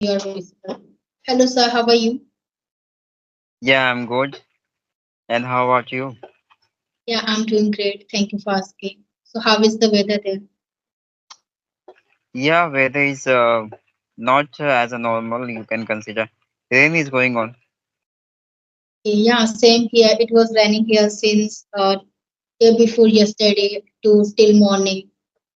You're visible. Hello, sir. How are you? Yeah, I'm good. And how about you? Yeah, I'm doing great. Thank you for asking. So, how is the weather there? Yeah, weather is not as a normal you can consider. Rain is going on. Okay, yeah, same here. It was raining here since day before yesterday to till morning.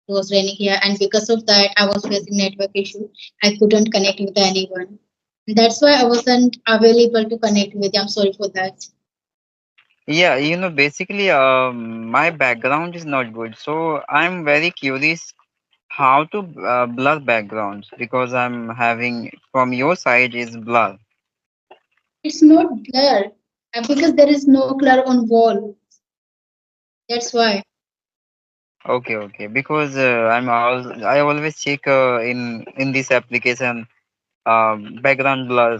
It was raining here, and because of that, I was facing network issue. I couldn't connect with anyone. That's why I wasn't available to connect with you. I'm sorry for that. Yeah, basically, my background is not good. So I'm very curious how to blur backgrounds because I'm having from your side is blur. It's not blur because there is no color on wall. That's why. Okay, okay. Because I always check in this application background blur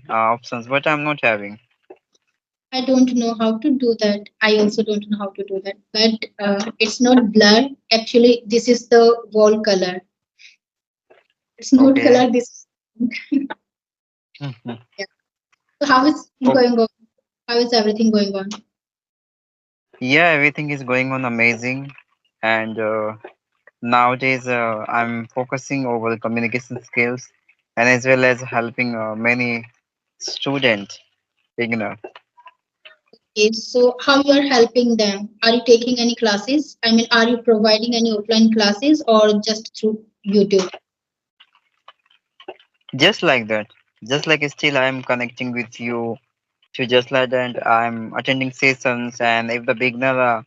options, but I'm not having. I don't know how to do that. I also don't know how to do that. But it's not blur. Actually, this is the wall color. It's not Okay. color. This. Yeah. So how is it Oh, going on? How is everything going on? yeah, everything is going on amazing, and nowadays I'm focusing over communication skills, and as well as helping many student beginner. Okay, so how you are helping them? Are you taking any classes? I mean, are you providing any offline classes or just through YouTube? Just like that, just like still I'm connecting with you to just like that I'm attending sessions, and if the beginner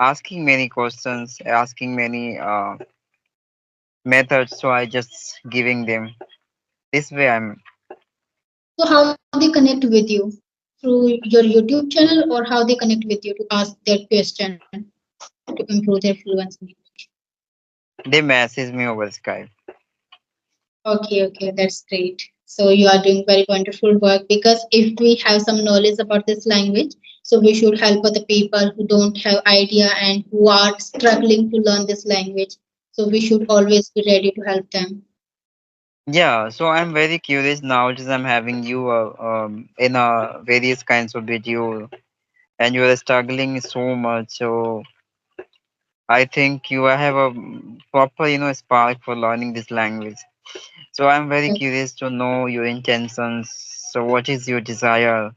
asking many questions, asking many methods, so I just giving them this way. I'm So how they connect with you? Through your YouTube channel or how they connect with you to ask their question to improve their fluency in English? they message me over Skype. Okay, okay, that's great. So you are doing very wonderful work because if we have some knowledge about this language, so we should help other people who don't have idea and who are struggling to learn this language. So we should always be ready to help them. Yeah, so I'm very curious nowadays. I'm having you in various kinds of video, and you are struggling so much. So I think you have a proper, spark for learning this language. So I'm very curious to know your intentions. So what is your desire,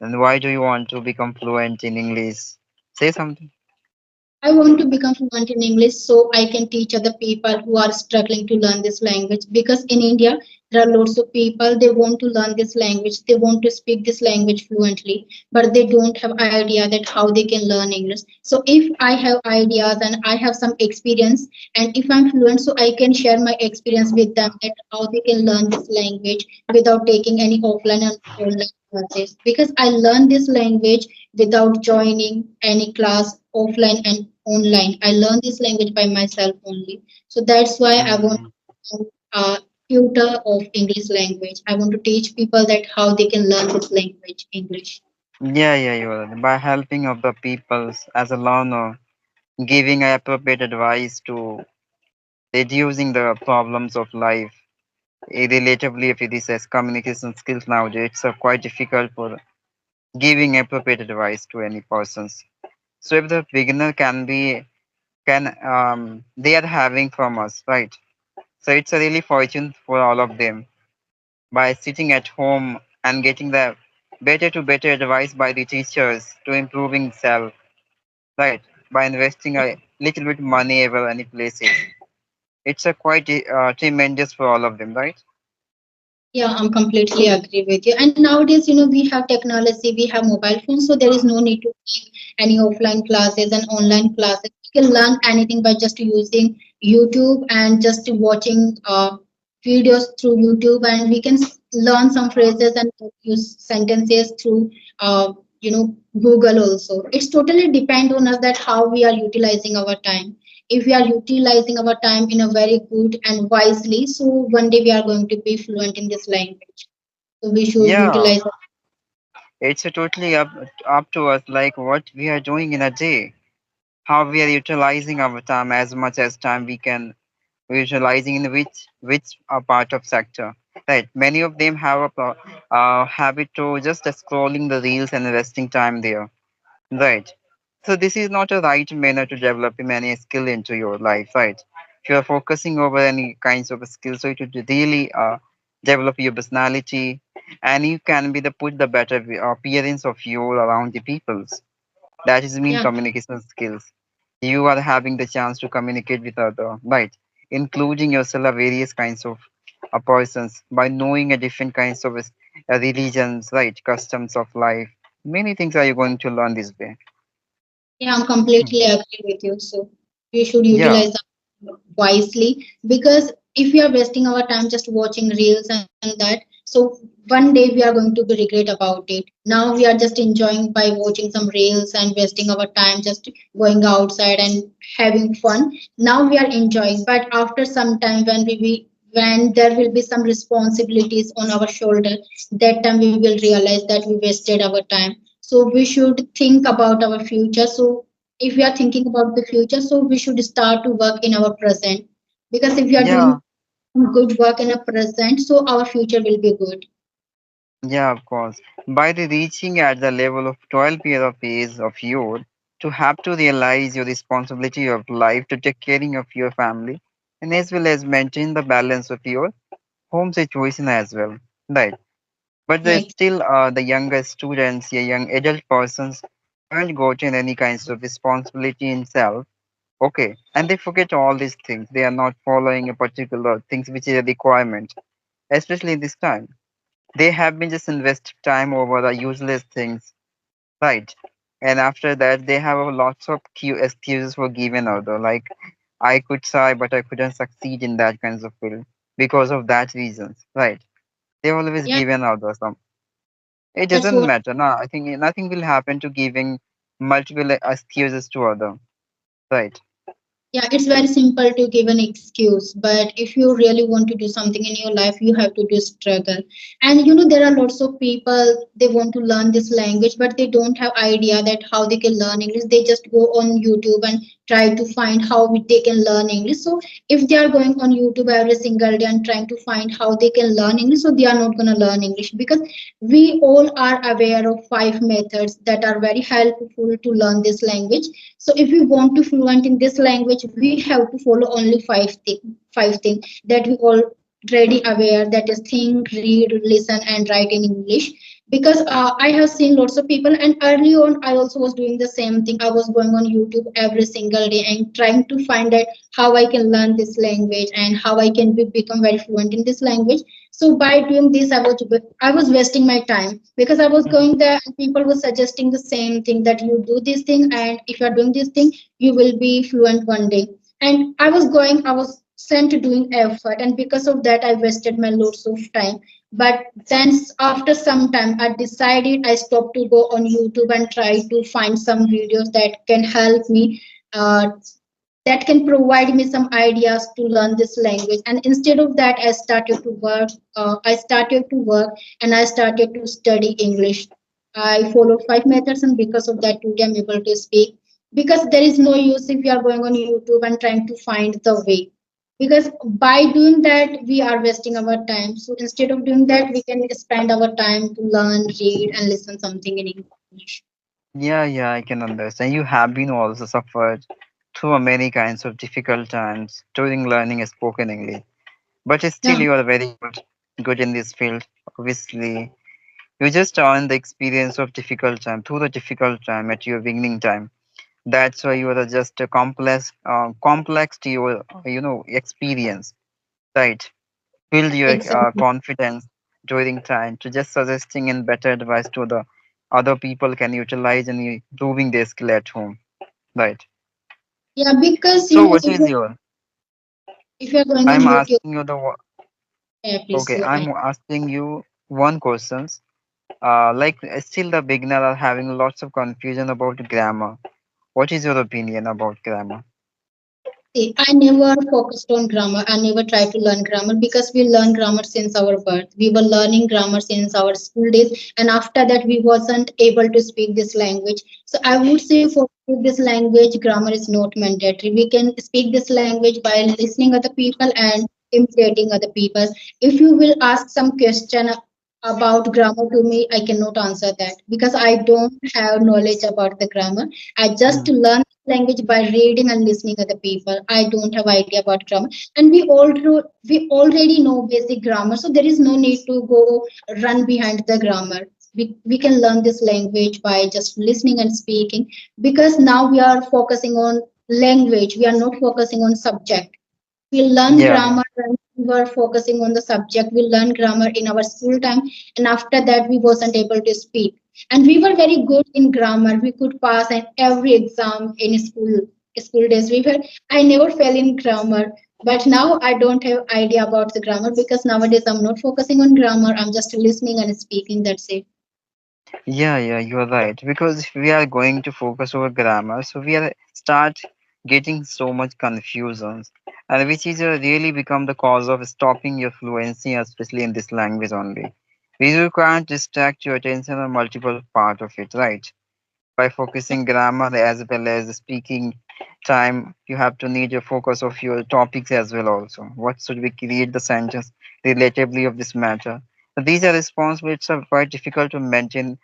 and why do you want to become fluent in English? Say something. I want to become fluent in English so I can teach other people who are struggling to learn this language. Because in India, there are lots of people they want to learn this language, they want to speak this language fluently, but they don't have idea that how they can learn English. So if I have ideas and I have some experience, and if I'm fluent, so I can share my experience with them that how they can learn this language without taking any offline and online classes. Because I learned this language without joining any class offline and online. I learned this language by myself only. So that's why I want Mm. to become a tutor of English language. I want to teach people that how they can learn this language, English. Yeah, yeah, you are by helping of the peoples as a learner, giving appropriate advice to reducing the problems of life. Relatively, if it is as communication skills nowadays, it's quite difficult for giving appropriate advice to any persons. So if the beginner can they are having from us, right? So it's a really fortune for all of them by sitting at home and getting the better to better advice by the teachers to improving self, right? By investing a little bit money ever any places. It's a quite tremendous for all of them, right? Yeah, I'm completely agree with you. And nowadays, we have technology, we have mobile phones, so there is no need to take any offline classes and online classes. You can learn anything by just using YouTube and just watching videos through YouTube, and we can learn some phrases and use sentences through, uh, Google also. It's totally depend on us that how we are utilizing our time. If we are utilizing our time in a very good and wisely, so one day we are going to be fluent in this language. So we should Yeah, utilize. it's a totally up to us, like what we are doing in a day, how we are utilizing our time as much as time we can visualizing in which part of sector. Right. Many of them have a habit to just scrolling the reels and investing time there. Right. So this is not a right manner to developing any skill into your life, right? If you are focusing over any kinds of skills, so it would really develop your personality, and you can be the put the better appearance of you around the peoples. That is mean Yeah, communication skills. You are having the chance to communicate with other, right? Including yourself of various kinds of persons by knowing a different kinds of religions, right? Customs of life. Many things are you going to learn this way. yeah, I'm Hmm. completely agree with you. So we should Yeah, utilize them wisely because if we are wasting our time just watching reels and that, so one day we are going to be regret about it. Now we are just enjoying by watching some reels and wasting our time just going outside and having fun. Now we are enjoying, but after some time when there will be some responsibilities on our shoulder, that time we will realize that we wasted our time. So we should think about our future. So if we are thinking about the future, so we should start to work in our present, because if we are yeah, doing good work in a present, so our future will be good. yeah, of course. By the reaching at the level of 12 year of age of youth, to have to realize your responsibility of life to take caring of your family and as well as maintain the balance of your home situation as well. Right. But there's Right. still the younger students, the young adult persons haven't gotten any kinds of responsibility in self. Okay. And they forget all these things. They are not following a particular things which is a requirement, especially this time. They have been just investing time over the useless things, right? And after that, they have a lots of excuses for giving other. Like, I could try, but I couldn't succeed in that kinds of field because of that reasons, right? They always Yeah, given other some. It that's doesn't what. matter. No, I think nothing will happen to giving multiple excuses to other, right? Yeah, it's very simple to give an excuse, but if you really want to do something in your life, you have to do struggle. And there are lots of people they want to learn this language, but they don't have idea that how they can learn English. They just go on YouTube and try to find how they can learn English. So if they are going on YouTube every single day and trying to find how they can learn English, so they are not going to learn English, because we all are aware of 5 methods that are very helpful to learn this language. So if we want to fluent in this language, we have to follow only five things that we already aware. That is think, read, listen, and write in English. Because I have seen lots of people, and early on I also was doing the same thing. I was going on YouTube every single day and trying to find out how I can learn this language and how I can become very fluent in this language. So by doing this, I was wasting my time, because I was Mhm. going there and people were suggesting the same thing, that you do this thing, and if you are doing this thing, you will be fluent one day. And I was sent to doing effort, and because of that, I wasted my loads of time. But then after some time, I decided I stopped to go on YouTube and try to find some videos that can help me. That can provide me some ideas to learn this language. And instead of that, I started to work and I started to study English. I followed 5 methods, and because of that today I'm able to speak. Because there is no use if you are going on YouTube and trying to find the way, because by doing that we are wasting our time. So instead of doing that, we can spend our time to learn, read, and listen something in English. Yeah, yeah, I can understand. You have been also suffered through many kinds of difficult times during learning spoken English. But still, Yeah, you are very good in this field. Obviously, you just earned the experience of difficult time through the difficult time at your beginning time. That's why you are just a complex to your, experience, right? Build your exactly. confidence during time to just suggesting and better advice to the other people can utilize and improving their skill at home, right? Yeah, because So, what is your? if you're going on I'm YouTube, asking you the. yeah, please Okay, go I'm ahead. asking you one question. Like still the beginner are having lots of confusion about grammar. What is your opinion about grammar? See, I never focused on grammar. I never tried to learn grammar, because we learn grammar since our birth. We were learning grammar since our school days, and after that, we wasn't able to speak this language. So I would say for speak this language, grammar is not mandatory. We can speak this language by listening other people and imitating other people. If you will ask some question about grammar to me, I cannot answer that because I don't have knowledge about the grammar. I just Mhm. learn language by reading and listening other people. I don't have idea about grammar, and we already know basic grammar, so there is no need to go run behind the grammar. We can learn this language by just listening and speaking because now we are focusing on language, we are not focusing on subject. We learn Yeah, yeah. grammar when we were focusing on the subject. We learn grammar in our school time, and after that we wasn't able to speak, and we were very good in grammar. We could pass in every exam in school days. I never fail in grammar, but now I don't have idea about the grammar because nowadays I'm not focusing on grammar, I'm just listening and speaking, that's it. Yeah, yeah, you're right. Because if we are going to focus over grammar, so we are start getting so much confusions, and which is really become the cause of stopping your fluency, especially in this language only. You can't distract your attention on multiple part of it, right? By focusing grammar as well as speaking time, you have to need your focus of your topics as well also. What should we create the sentence relatively of this matter? So these are responsibilities are quite difficult to maintain,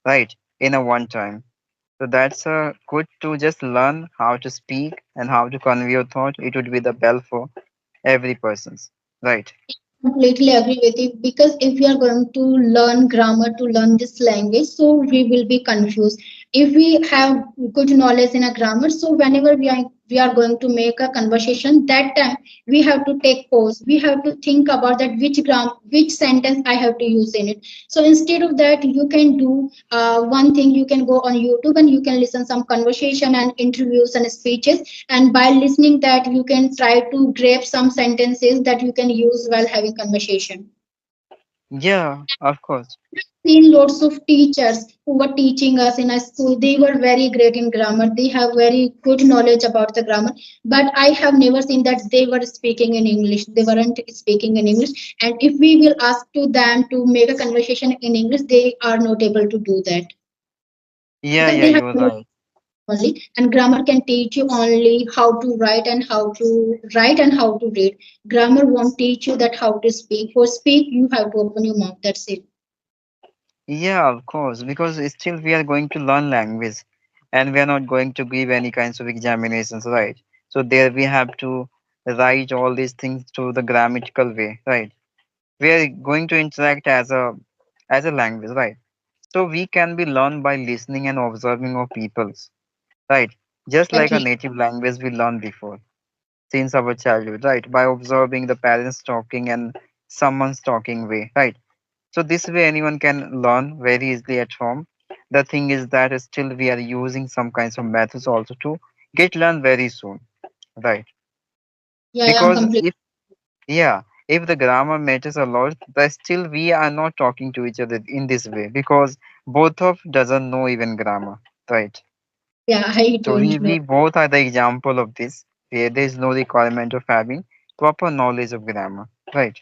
right, in a one time. So that's good to just learn how to speak and how to convey your thought. It would be the bell for every person's, right? Completely agree with you because if we are going to learn grammar to learn this language, so we will be confused. If we have good knowledge in a grammar, so whenever we are going to make a conversation, that time we have to take pause. We have to think about that which sentence I have to use in it. So instead of that, you can do one thing. You can go on YouTube and you can listen some conversation and interviews and speeches, and by listening that you can try to grab some sentences that you can use while having conversation. Yeah, of course. Seen lots of teachers who were teaching us in a school, they were very great in grammar, they have very good knowledge about the grammar, but I have never seen that they were speaking in English, they weren't speaking in English. And if we will ask to them to make a conversation in English, they are not able to do that Yeah, because yeah, they have you're no right. only, and grammar can teach you only how to write and how to read. Grammar won't teach you that how to speak. For speak you have to open your mouth, that's it. Yeah, of course, because still we are going to learn language and we are not going to give any kinds of examinations, right? So there we have to write all these things to the grammatical way, right? We are going to interact as a language, right? So we can be learned by listening and observing of peoples, right? Just like a Exactly. native language we learned before since our childhood, right? By observing the parents talking and someone's talking way, right? So this way anyone can learn very easily at home. The thing is that still we are using some kinds of methods also to get learned very soon, right? Yeah, I'm Because completely. if yeah, if the grammar matters a lot, but still we are not talking to each other in this way because both of doesn't know even grammar, right? Yeah, I So we, don't know. we both are the example of this, where there is no requirement of having proper knowledge of grammar, right?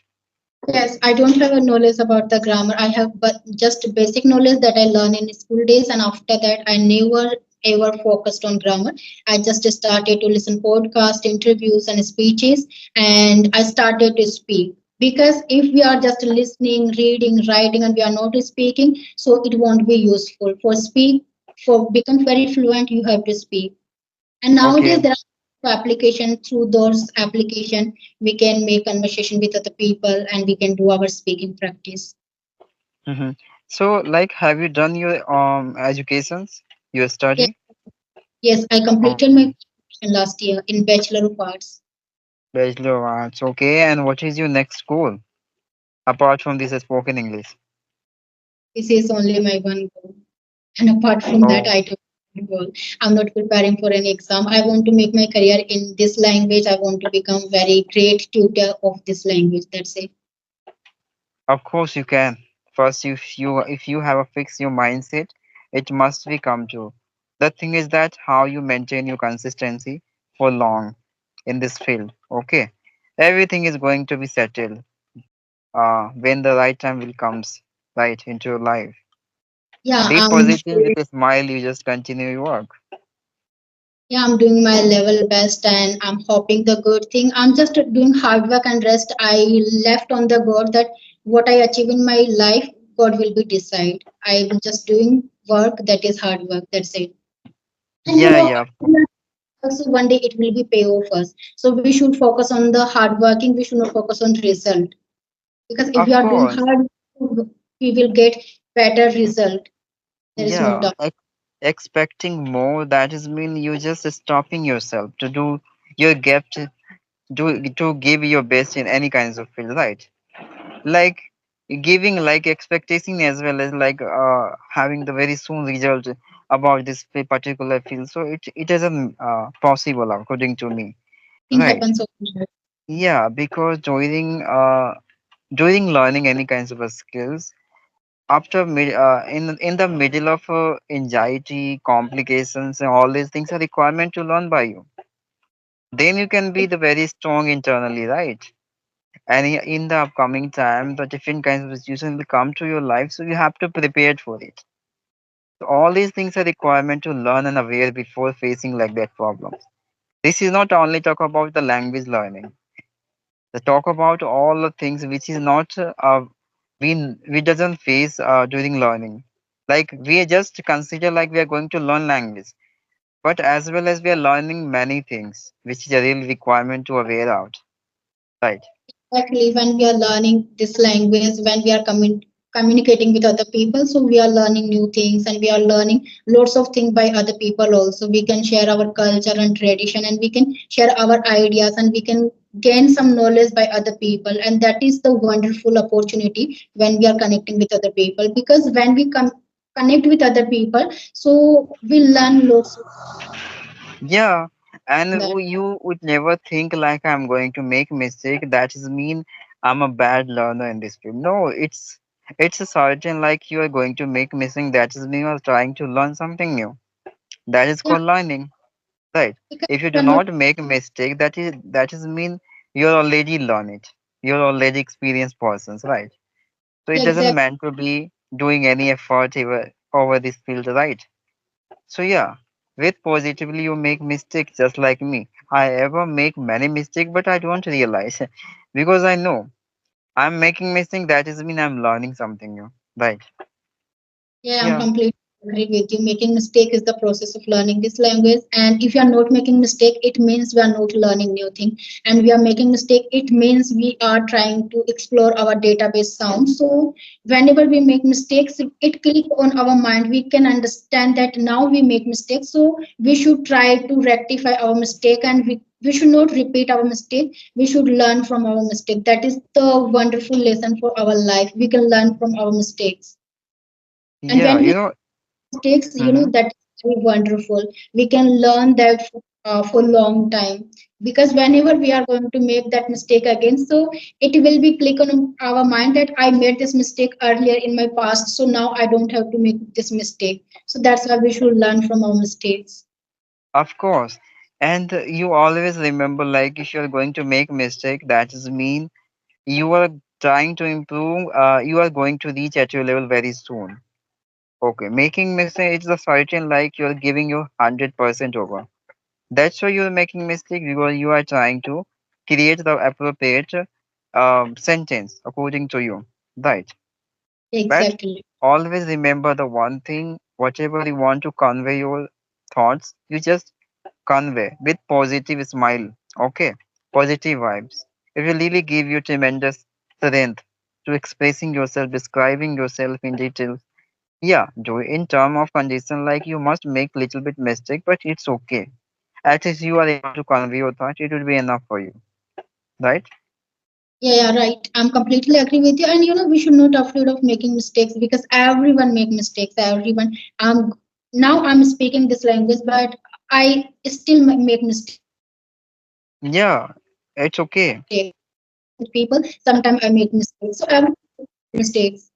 Yes, I don't have a knowledge about the grammar. I have but just basic knowledge that I learn in school days, and after that, I never ever focused on grammar. I just started to listen podcast, interviews, and speeches, and I started to speak. Because if we are just listening, reading, writing, and we are not speaking, so it won't be useful. For become very fluent, you have to speak. And nowadays Okay. there are application, through those application we can make conversation with other people and we can do our speaking practice. hmm So, like, have you done your educations, your Yes, study? yes, I completed my Okay. education last year in Bachelor of Arts. Bachelor of Arts. Okay. And what is your next goal apart from this spoken English? This is only my one goal. And apart from that, Oh, I don't have a goal. I'm not preparing for any exam. I want to make my career in this language. I want to become very great tutor of this language. That's it. of course you can. First, if you have a fix your mindset, it must be come true. The thing is that how you maintain your consistency for long in this field. Okay. Everything is going to be settled when the right time will comes right into your life. Yeah, Be positive with a smile. You just continue your work. Yeah, I'm doing my level best and I'm hoping the good thing. I'm just doing hard work and rest. I left on the God that what I achieve in my life, God will be decide. I'm just doing work that is hard work. That's it. And Yeah, yeah, of course. also one day it will be pay off us. So we should focus on the hard working. We should not focus on result because if we Of are doing course. hard, we will get better result. There is no Yeah, doubt. expecting more, that is mean you just stopping yourself to do your gift, to give your best in any kinds of field, right? Like giving like expectation as well as like having the very soon result about this particular field. So it isn't possible according to me, Thing right? happens overnight. Yeah, because during learning any kinds of skills, in the middle of anxiety, complications, and all these things are requirement to learn by you. Then you can be the very strong internally, right? And in the upcoming time, the different kinds of situations will come to your life, so you have to prepare for it. So all these things are requirement to learn and aware before facing like that problems. This is not only talk about the language learning. The talk about all the things which is not we doesn't face during learning. Like we just consider like we are going to learn language, but as well as we are learning many things, which is a real requirement to aware out. Right. Exactly, when we are learning this language, when we are communicating with other people, so we are learning new things and we are learning lots of things by other people also. We can share our culture and tradition and we can share our ideas and we can gain some knowledge by other people. And that is the wonderful opportunity when we are connecting with other people because when we connect with other people, so we learn lots of Yeah, and that. you would never think like I'm going to make mistake. That is mean I'm a bad learner in this field. No, it's a certain like you are going to make mistake. That is mean you are trying to learn something new. That is Yeah, called learning, right? because If you we do are not not make mistake, that is mean you're already learn it. You're already experienced persons, right? So it yeah, doesn't exactly. meant to be doing any effort over this field, right? So yeah, with positively you make mistakes just like me. I ever make many mistakes, but I don't realize because I know I'm making mistake. That is mean I'm learning something new, right? Yeah, I'm Yeah, completely agree with you. Making mistake is the process of learning this language. And if you are not making mistake, it means we are not learning new thing. And we are making mistake, it means we are trying to explore our database sound. So whenever we make mistakes, it click on our mind. We can understand that now we make mistakes. So we should try to rectify our mistake and we should not repeat our mistake. We should learn from our mistake. That is the wonderful lesson for our life. We can learn from our mistakes. And yeah. when we You know, mistakes, hmm that is very wonderful. We can learn that for long time because whenever we are going to make that mistake again, so it will be click on our mind that I made this mistake earlier in my past, so now I don't have to make this mistake. So that's why we should learn from our mistakes. of course. And you always remember, like if you're going to make mistake, that is mean you are trying to improve. You are going to reach at your level very soon. Okay, making mistake is a certain like you're giving you 100% over. That's why you're making mistake because you are trying to create the appropriate sentence according to you, right? But Exactly. always remember the one thing: whatever you want to convey your thoughts, you just convey with positive smile. Okay, positive vibes. It will really give you tremendous strength to expressing yourself, describing yourself in detail. Yeah, do in term of condition like you must make little bit mistake, but it's okay. At least you are able to convey your thought. It will be enough for you, right? Yeah, right. I'm completely agree with you. And we should not afraid of making mistakes because everyone make mistakes. Everyone. Now I'm speaking this language, but I still make mistakes. Sometimes I make Yeah, mistakes. it's okay. Sometimes I talk with people. Sometimes I make mistakes. So everyone make mistakes.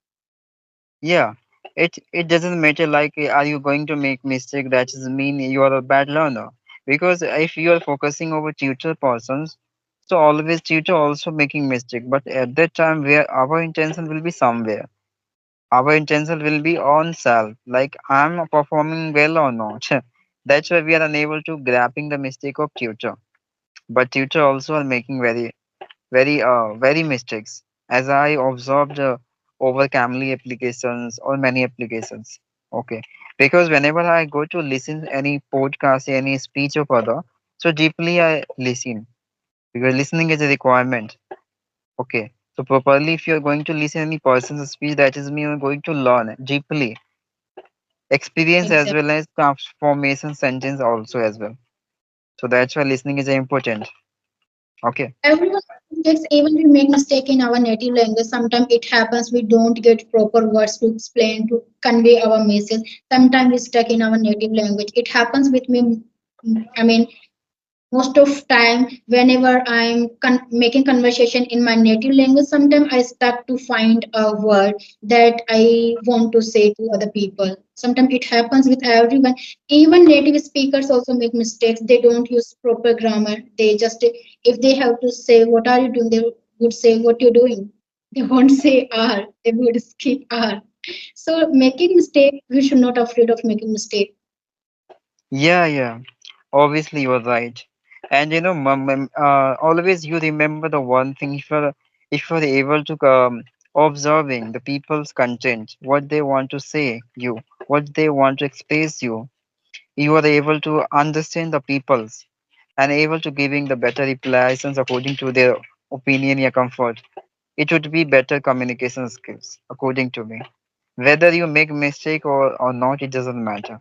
Yeah, it doesn't matter like are you going to make mistake that is mean you are a bad learner. Because if you are focusing over tutor persons, so always tutor also making mistake. But at that time where our intention will be somewhere. Our intention will be on self, like I'm performing well or not. That's why we are unable to grasping the mistake of tutor. But tutor also are making very mistakes. As I observed over Camly applications or many applications. Okay. Because whenever I go to listen any podcast, any speech of other, so deeply I listen. Because listening is a requirement. Okay. So properly if you're going to listen any person's speech, that is me you're going to learn deeply. Experience as Exactly. well as transformation sentence also as well. So that's why listening is important. Okay. Everyone makes, even we make mistake in our native language. Sometimes it happens we don't get proper words to explain to convey our message. Sometimes we stuck in our native language. It happens with me. I mean, most of time whenever I'm making conversation in my native language, sometimes I start to find a word that I want to say to other people. Sometimes it happens with everyone. Even native speakers also make mistakes. They don't use proper grammar. They just, if they have to say what are you doing, they would say what you're doing. They won't say are, they would skip are. So making mistake, we should not afraid of making mistake. Yeah. Obviously, you're right. And always you remember the one thing if you're able to observing the people's content, what they want to say you, what they want to express you, you are able to understand the people's and able to giving the better replies according to their opinion or comfort. It would be better communication skills, according to me. Whether you make mistake or not, it doesn't matter.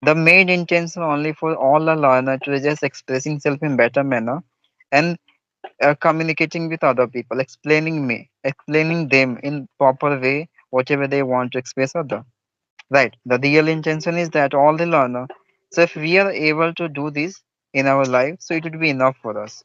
The main intention only for all the learner to just expressing self in better manner and communicating with other people, explaining them in proper way, whatever they want to express other. Right. The real intention is that all the learner. So if we are able to do this in our life, so it would be enough for us.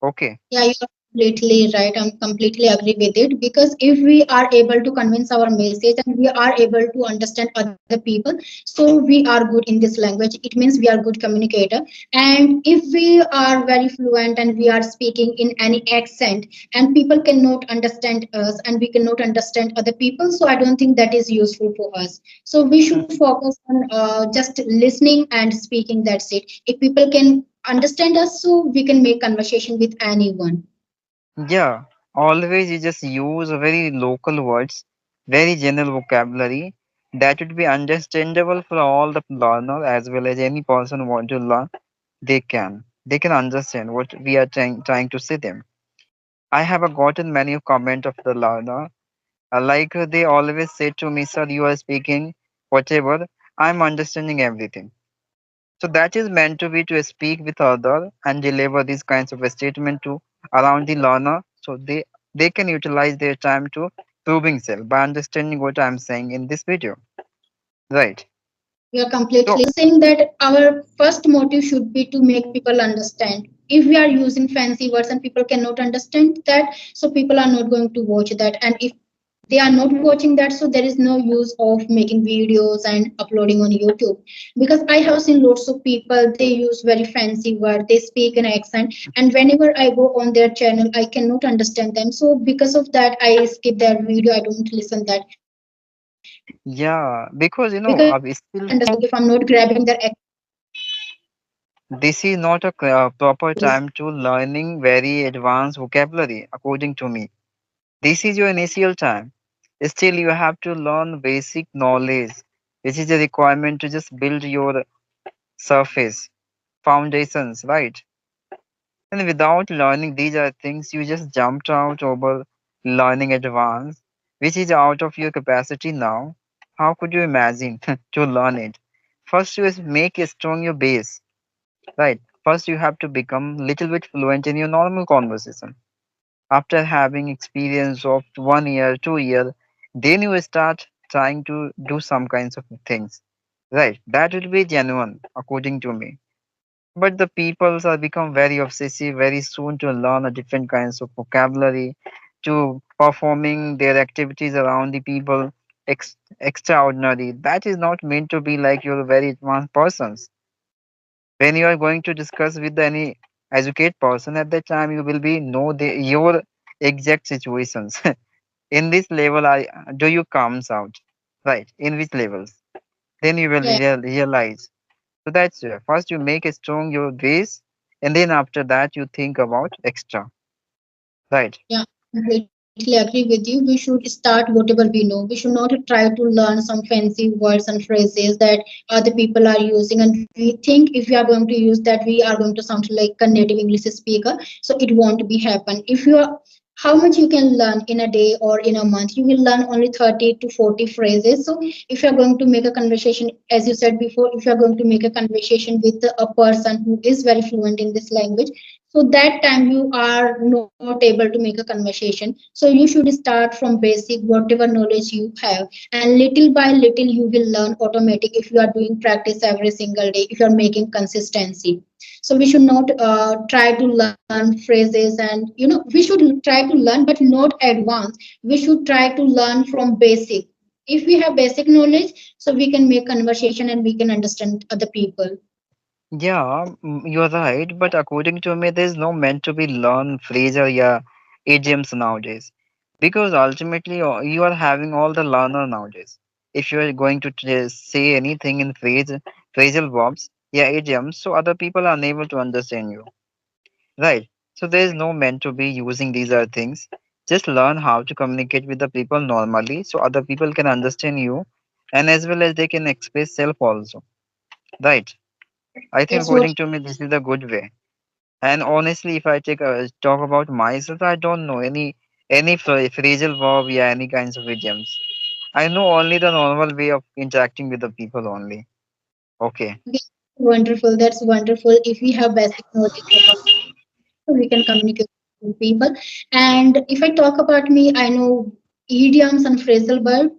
Okay. Yeah, you're completely right. I'm completely agree with it because if we are able to convince our message and we are able to understand other people, so we are good in this language. It means we are good communicator. And if we are very fluent and we are speaking in any accent and people cannot understand us and we cannot understand other people, so I don't think that is useful for us. So we should focus on just listening and speaking. That's it. If people can understand us, so we can make conversation with anyone. Yeah, always you just use very local words, very general vocabulary that would be understandable for all the learner as well as any person want to learn. They can understand what we are trying to say them. I have gotten many comment of the learner. They always say to me, sir, you are speaking whatever. I'm understanding everything. So that is meant to be to speak with other and deliver these kinds of a statement to around the learner. So they can utilize their time to proving self by understanding what I'm saying in this video. Right. We are So completely saying that our first motive should be to make people understand. If we are using fancy words and people cannot understand that, so people are not going to watch that. And if they are not watching that, so there is no use of making videos and uploading on YouTube. Because I have seen lots of people, they use very fancy word, they speak an accent, and whenever I go on their channel, I cannot understand them. So because of that, I skip their video, I don't listen that. Because I understand yeah, if I'm because not grabbing their still this is not a proper time to learning very advanced vocabulary according to me. This is your initial time. Still, you have to learn basic knowledge, which is a requirement to just build your surface, foundations, right? And without learning, these are things you just jumped out over learning advanced, which is out of your capacity now. How could you imagine to learn it? First, you make a strong your base, right? First, you have to become little bit fluent in your normal conversation. After having experience of 1 year, 2 year, then you start trying to do some kinds of things, right? That will be genuine, according to me. But the peoples are become very obsessive very soon to learn a different kinds of vocabulary, to performing their activities around the people extraordinary. That is not meant to be like you're very advanced persons. When you are going to discuss with any educated person at that time, you will be know your exact situations. In this level, I do you comes out right in which levels? Then you will Yeah. realize. So that's first you make a strong your base, and then after that you think about extra, right? Yeah, completely agree with you. We should start whatever we know. We should not try to learn some fancy words and phrases that other people are using, and we think if we are going to use that, we are going to sound like a native English speaker. So it won't be happen. If you are, how much you can learn in a day or in a month? You will learn only 30 to 40 phrases. So if you are going to make a conversation, as you said before, if you are going to make a conversation with a person who is very fluent in this language, so that time you are not able to make a conversation, so you should start from basic whatever knowledge you have, and little by little you will learn automatic if you are doing practice every single day, if you are making consistency. So we should not try to learn phrases, and we should try to learn but not advance. We should try to learn from basic. If we have basic knowledge, so we can make conversation and we can understand other people. Yeah, you're right. But according to me, there's no meant to be learn phrase or yeah, idioms nowadays, because ultimately you are having all the learner nowadays. If you are going to say anything in phrasal verbs, yeah, idioms, so other people are unable to understand you, right? So there's no meant to be using these are things. Just learn how to communicate with the people normally, so other people can understand you, and as well as they can express self also, right? I think That's what. according to me, this is the good way. And honestly, if I take a talk about myself, I don't know any phrasal verb, yeah, any kinds of idioms. I know only the normal way of interacting with the people only. Okay. Okay, wonderful. That's wonderful. If we have basic knowledge about, we can communicate with people. And if I talk about me, I know idioms and phrasal verb,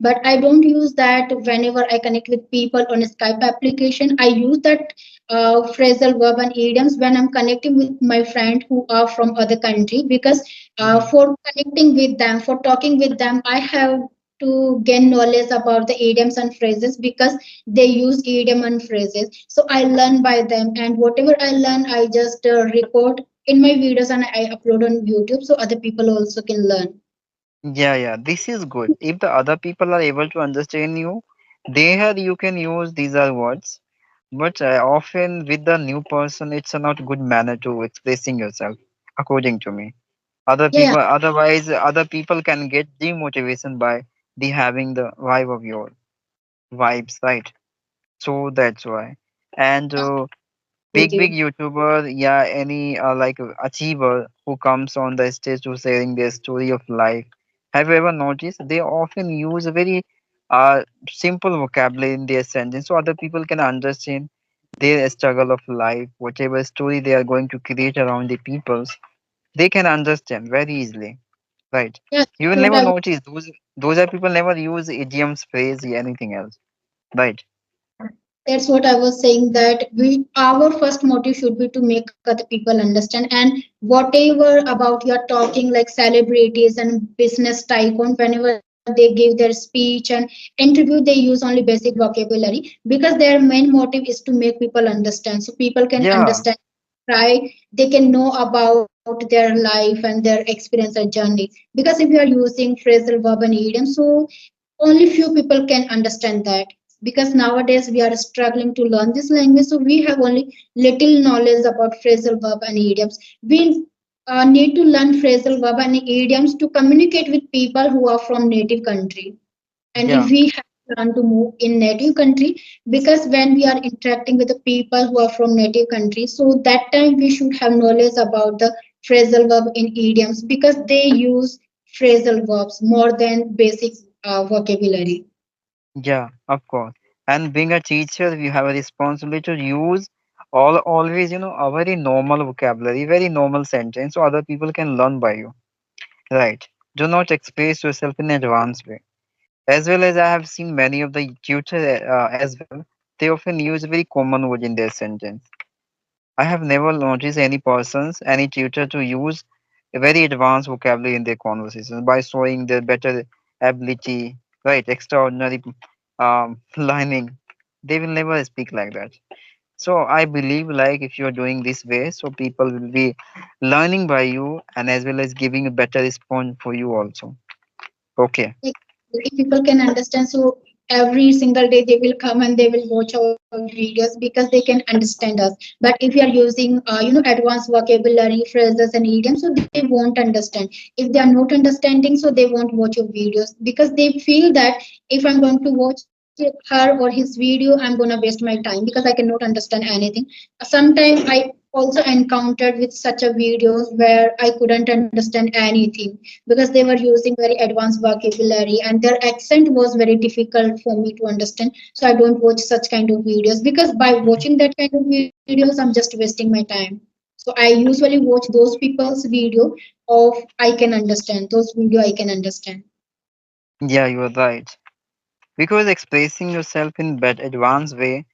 but I don't use that whenever I connect with people on a Skype application. I use that phrasal verb and idioms when I'm connecting with my friend who are from other country, because Mhm. for connecting with them, for talking with them, I have to gain knowledge about the idioms and phrases, because they use idiom and phrases. So I learn by them, and whatever I learn, I just record in my videos and I upload on YouTube so other people also can learn. Yeah, yeah, this is good. If the other people are able to understand you, there you can use these are words. But often with the new person, it's a not good manner to expressing yourself, according to me. Other Yeah, yeah, people, otherwise, other people can get demotivation by the having the vibe of your vibes, right? So that's why. And with big you. YouTuber, yeah, any like achiever who comes on the stage to sharing their story of life. Have you ever noticed they often use a very simple vocabulary in their sentence so other people can understand their struggle of life, whatever story they are going to create around the peoples, they can understand very easily, right? Yeah, You will what never I notice those are people never use idioms, phrase, anything else, right? That's what I was saying, that we our first motive should be to make other people understand. And whatever about you're talking like celebrities and business tycoon, whenever they give their speech and interview, they use only basic vocabulary, because their main motive is to make people understand, so people can Yeah, understand, right? They can know about their life and their experience and journey. Because if you are using phrasal verb and idiom, so only few people can understand that, because nowadays we are struggling to learn this language, so we have only little knowledge about phrasal verb and idioms. We need to learn phrasal verb and idioms to communicate with people who are from native country. And if yeah, we have to learn to move in native country, because when we are interacting with the people who are from native country, so that time we should have knowledge about the phrasal verb in idioms, because they use phrasal verbs more than basic vocabulary. yeah, of course. And being a teacher, we have a responsibility to use all always, a very normal vocabulary, very normal sentence, so other people can learn by you, right? Do not express yourself in advanced way. As well as I have seen many of the tutors as well, they often use very common word in their sentence. I have never noticed any persons, any tutor to use a very advanced vocabulary in their conversations by showing their better ability, right? Extraordinary lining. They will never speak like that. So I believe like if you are doing this way, so people will be learning by you and as well as giving a better response for you also. Okay. Like, if people can understand, so every single day they will come and they will watch our videos because they can understand us. But if you are using advanced vocabulary, phrases and idioms, so they won't understand. If they are not understanding, so they won't watch your videos because they feel that if I'm going to watch her or his video, I'm going to waste my time because I cannot understand anything. Sometimes I also encountered with such a videos where I couldn't understand anything because they were using very advanced vocabulary and their accent was very difficult for me to understand. So I don't watch such kind of videos because by watching that kind of videos I'm just wasting my time. So I usually watch those people's video of I can understand, those video I can understand. Yeah, you are right. Because expressing yourself in that advanced way,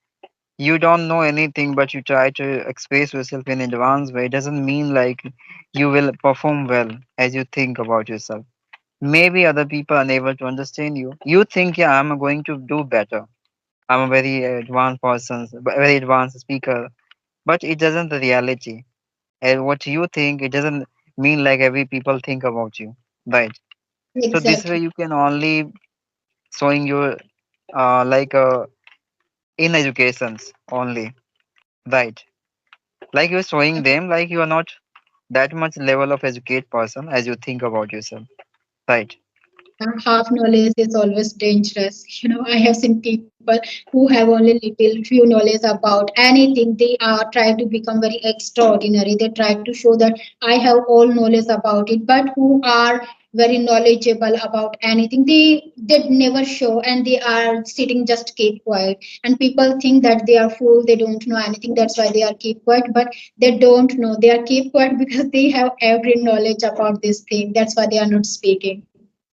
you don't know anything, but you try to express yourself in advanced way, doesn't mean like you will perform well as you think about yourself. Maybe other people are unable to understand you. You think, yeah, I'm going to do better. I'm a very advanced person, very advanced speaker, but it doesn't the reality. And what you think, it doesn't mean like every people think about you, right? So this way Exactly. you can only showing your like in educations only, right? Like you're showing them like you are not that much level of educate person as you think about yourself, right? Yeah, half knowledge is always dangerous. I have seen people who have only little few knowledge about anything. They are trying to become very extraordinary. They try to show that I have all knowledge about it, but who are very knowledgeable about anything, they never show and they are sitting just keep quiet. And people think that they are fool, they don't know anything. That's why they are keep quiet, but they don't know. They are keep quiet because they have every knowledge about this thing. That's why they are not speaking.